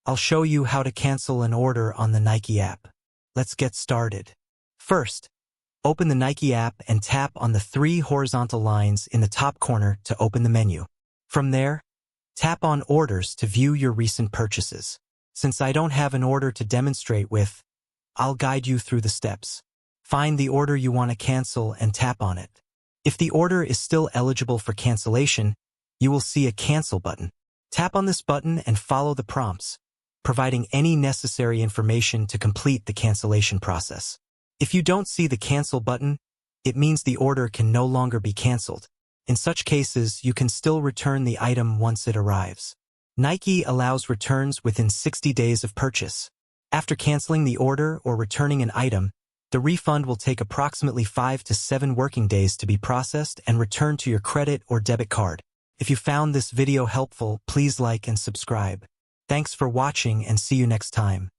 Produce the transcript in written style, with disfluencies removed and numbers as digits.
I'll show you how to cancel an order on the Nike app. Let's get started. First, open the Nike app and tap on the 3 horizontal lines in the top corner to open the menu. From there, tap on Orders to view your recent purchases. Since I don't have an order to demonstrate with, I'll guide you through the steps. Find the order you want to cancel and tap on it. If the order is still eligible for cancellation, you will see a Cancel button. Tap on this button and follow the prompts, providing any necessary information to complete the cancellation process. If you don't see the Cancel button, it means the order can no longer be canceled. In such cases, you can still return the item once it arrives. Nike allows returns within 60 days of purchase. After canceling the order or returning an item, the refund will take approximately 5 to 7 working days to be processed and returned to your credit or debit card. If you found this video helpful, please like and subscribe. Thanks for watching and see you next time.